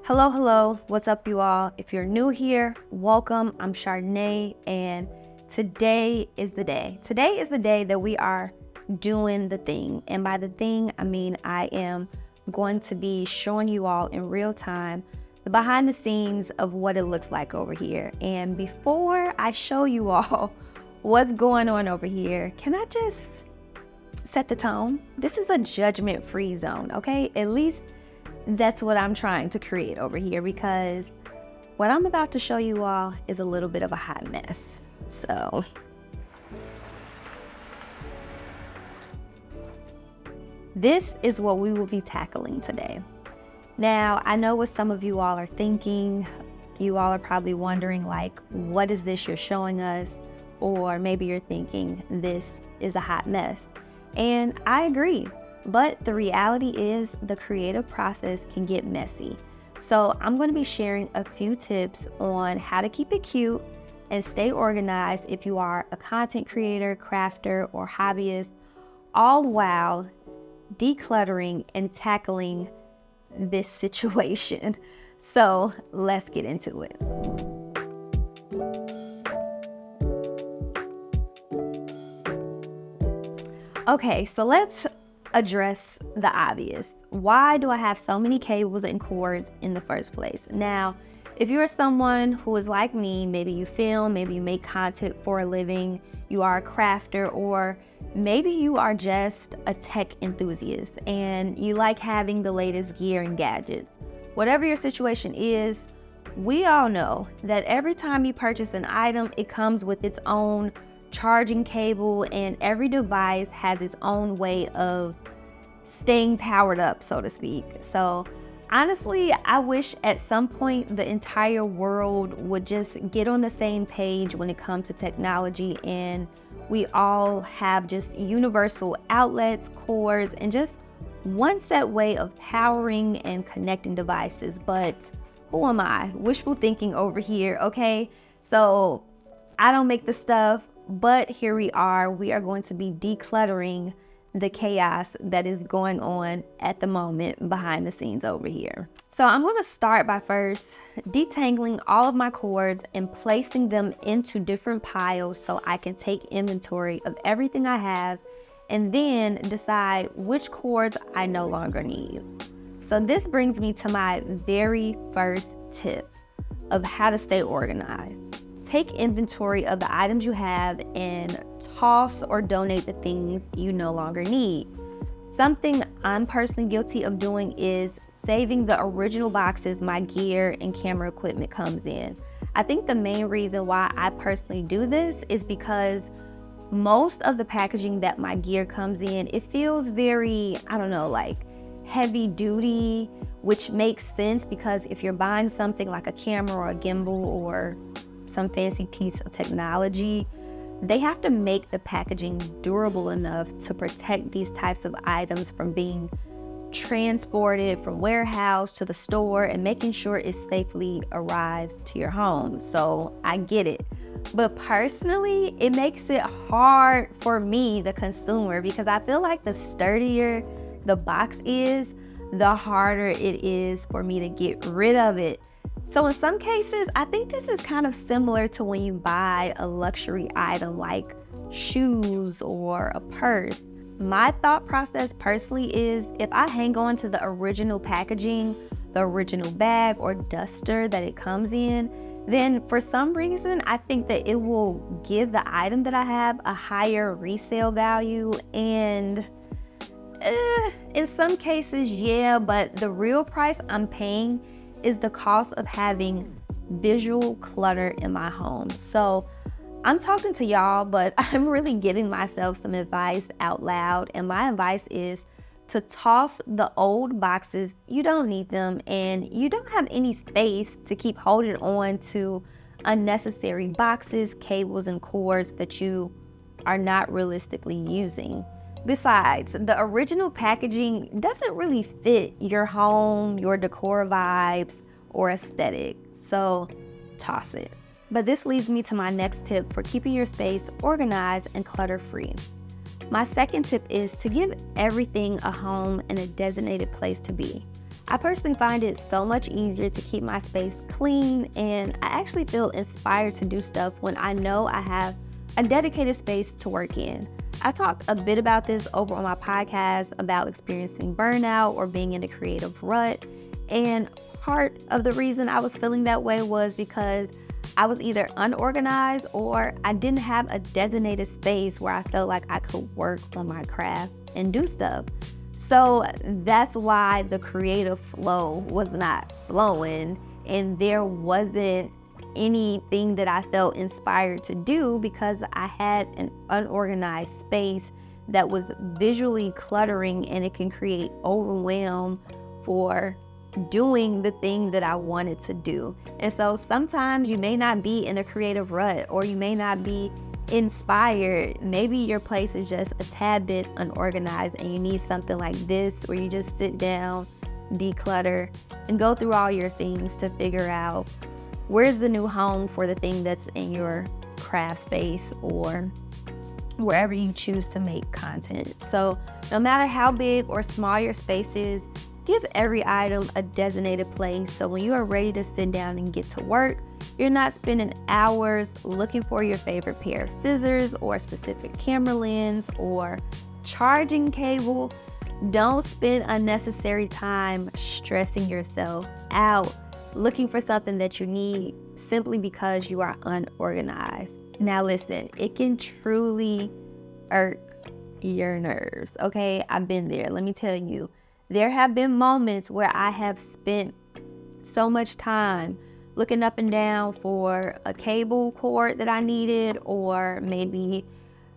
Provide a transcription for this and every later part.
Hello, what's up you all? If you're new here, welcome. I'm Chardonnay, and today is the day. Today is the day that we are doing the thing. And by the thing, I mean I am going to be showing you all in real time the behind the scenes of what it looks like over here. And before I show you all what's going on over here, can I just set the tone? This is a judgment-free zone, okay? At least that's what I'm trying to create over here, because what I'm about to show you all is a little bit of a hot mess. So this is what we will be tackling today. Now, I know what some of you all are thinking. You all are probably wondering, like, what is this you're showing us? Or maybe you're thinking this is a hot mess. And I agree. But the reality is the creative process can get messy. So I'm going to be sharing a few tips on how to keep it cute and stay organized if you are a content creator, crafter, or hobbyist, all while decluttering and tackling this situation. So let's get into it. Okay, so let's address the obvious. Why do I have so many cables and cords in the first place? Now, if you're someone who is like me, maybe you film, maybe you make content for a living, you are a crafter, or maybe you are just a tech enthusiast and you like having the latest gear and gadgets. Whatever your situation is, we all know that every time you purchase an item, it comes with its own charging cable, and every device has its own way of staying powered up, so to speak. So honestly, I wish at some point the entire world would just get on the same page when it comes to technology, and we all have just universal outlets, cords, and just one set way of powering and connecting devices. But who am I? Wishful thinking over here, okay? So I don't make the stuff. But here we are going to be decluttering the chaos that is going on at the moment behind the scenes over here. So I'm going to start by first detangling all of my cords and placing them into different piles so I can take inventory of everything I have and then decide which cords I no longer need. So this brings me to my very first tip of how to stay organized. Take inventory of the items you have and toss or donate the things you no longer need. Something I'm personally guilty of doing is saving the original boxes my gear and camera equipment comes in. I think the main reason why I personally do this is because most of the packaging that my gear comes in, it feels very, I don't know, like heavy duty, which makes sense because if you're buying something like a camera or a gimbal or some fancy piece of technology, they have to make the packaging durable enough to protect these types of items from being transported from warehouse to the store and making sure it safely arrives to your home. So I get it. But personally, it makes it hard for me, the consumer, because I feel like the sturdier the box is, the harder it is for me to get rid of it. So in some cases, I think this is kind of similar to when you buy a luxury item like shoes or a purse. My thought process personally is if I hang on to the original packaging, the original bag or duster that it comes in, then for some reason, I think that it will give the item that I have a higher resale value. And in some cases, yeah, but the real price I'm paying is the cost of having visual clutter in my home. So I'm talking to y'all, but I'm really giving myself some advice out loud. And my advice is to toss the old boxes. You don't need them, and you don't have any space to keep holding on to unnecessary boxes, cables, and cords that you are not realistically using. Besides, the original packaging doesn't really fit your home, your decor vibes, or aesthetic, so toss it. But this leads me to my next tip for keeping your space organized and clutter-free. My second tip is to give everything a home and a designated place to be. I personally find it so much easier to keep my space clean, and I actually feel inspired to do stuff when I know I have a dedicated space to work in. I talked a bit about this over on my podcast about experiencing burnout or being in a creative rut, and part of the reason I was feeling that way was because I was either unorganized or I didn't have a designated space where I felt like I could work on my craft and do stuff. So that's why the creative flow was not flowing, and there wasn't anything that I felt inspired to do because I had an unorganized space that was visually cluttering, and it can create overwhelm for doing the thing that I wanted to do. And so sometimes you may not be in a creative rut, or you may not be inspired. Maybe your place is just a tad bit unorganized and you need something like this where you just sit down, declutter, and go through all your things to figure out where's the new home for the thing that's in your craft space or wherever you choose to make content. So no matter how big or small your space is, give every item a designated place so when you are ready to sit down and get to work, you're not spending hours looking for your favorite pair of scissors or a specific camera lens or charging cable. Don't spend unnecessary time stressing yourself out looking for something that you need simply because you are unorganized. Now listen, it can truly irk your nerves, okay? I've been there. Let me tell you, there have been moments where I have spent so much time looking up and down for a cable cord that I needed, or maybe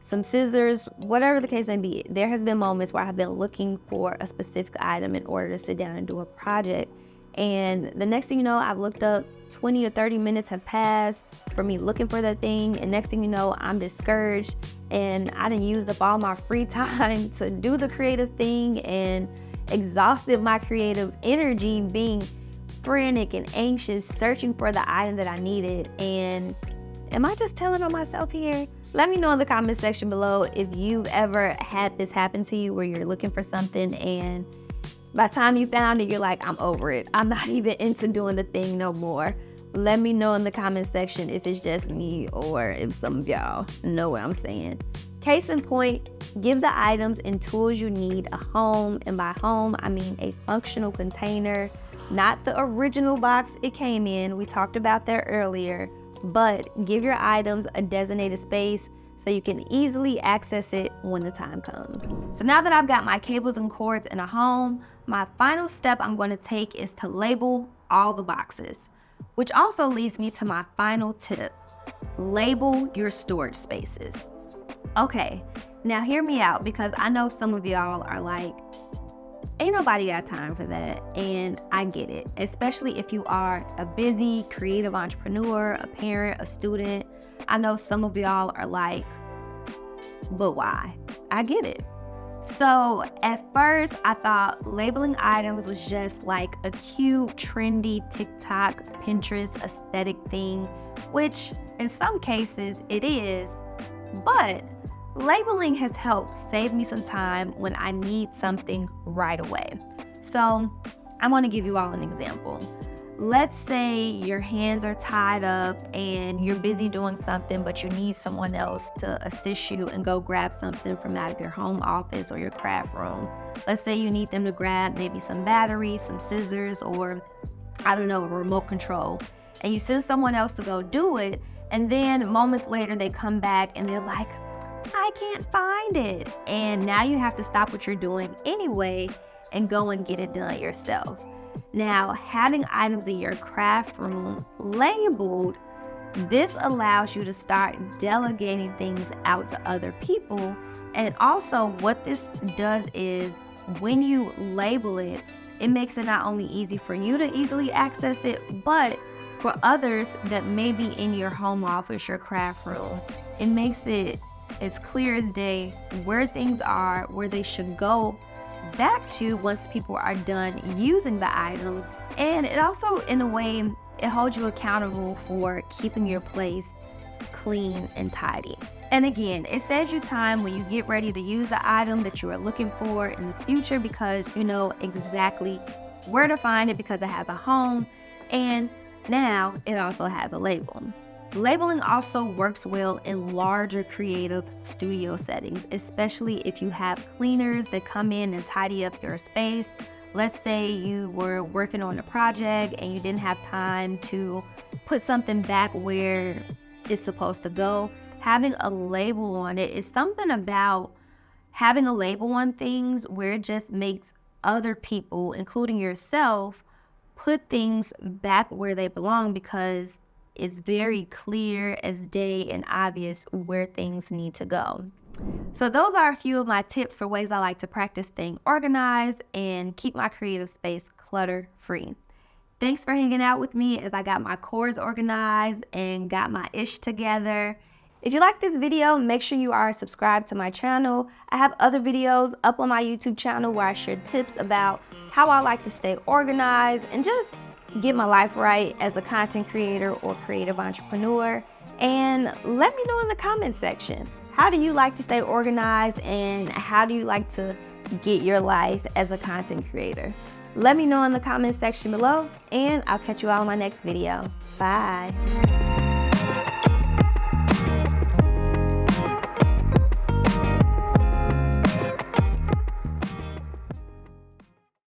some scissors, whatever the case may be. There has been moments where I've been looking for a specific item in order to sit down and do a project. And the next thing you know, I've looked up, 20 or 30 minutes have passed for me looking for that thing. And next thing you know, I'm discouraged and I done used up all my free time to do the creative thing and exhausted my creative energy being frantic and anxious, searching for the item that I needed. And am I just telling on myself here? Let me know in the comment section below if you've ever had this happen to you where you're looking for something and by the time you found it, you're like, I'm over it. I'm not even into doing the thing no more. Let me know in the comment section if it's just me or if some of y'all know what I'm saying. Case in point, give the items and tools you need a home. And by home, I mean a functional container, not the original box it came in. We talked about that earlier, but give your items a designated space so you can easily access it when the time comes. So now that I've got my cables and cords in a home, my final step I'm going to take is to label all the boxes, which also leads me to my final tip. Label your storage spaces. Okay, now hear me out, because I know some of y'all are like, ain't nobody got time for that, and I get it, especially if you are a busy creative entrepreneur, a parent, a student. I know some of y'all are like, but why? I get it. So at first I thought labeling items was just like a cute, trendy TikTok, Pinterest aesthetic thing, which in some cases it is, but labeling has helped save me some time when I need something right away. So I want to give you all an example. Let's say your hands are tied up and you're busy doing something, but you need someone else to assist you and go grab something from out of your home office or your craft room. Let's say you need them to grab maybe some batteries, some scissors, or I don't know, a remote control. And you send someone else to go do it, and then moments later they come back and they're like, I can't find it. And now you have to stop what you're doing anyway and go and get it done yourself. Now, having items in your craft room labeled, this allows you to start delegating things out to other people. And also what this does is when you label it, it makes it not only easy for you to easily access it, but for others that may be in your home office, your craft room, it makes it as clear as day where things are, where they should go back to once people are done using the item. And it also, in a way, it holds you accountable for keeping your place clean and tidy. And again, it saves you time when you get ready to use the item that you are looking for in the future, because you know exactly where to find it because it has a home, and now it also has a label. Labeling also works well in larger creative studio settings, especially if you have cleaners that come in and tidy up your space. Let's say you were working on a project and you didn't have time to put something back where it's supposed to go. Having a label on it is something about having a label on things where it just makes other people, including yourself, put things back where they belong, because it's very clear as day and obvious where things need to go. So those are a few of my tips for ways I like to practice staying organized and keep my creative space clutter free. Thanks for hanging out with me as I got my cords organized and got my ish together. If you like this video, make sure you are subscribed to my channel. I have other videos up on my YouTube channel where I share tips about how I like to stay organized and just get my life right as a content creator or creative entrepreneur. And let me know in the comment section, how do you like to stay organized and how do you like to get your life as a content creator? Let me know in the comment section below, and I'll catch you all in my next video. Bye.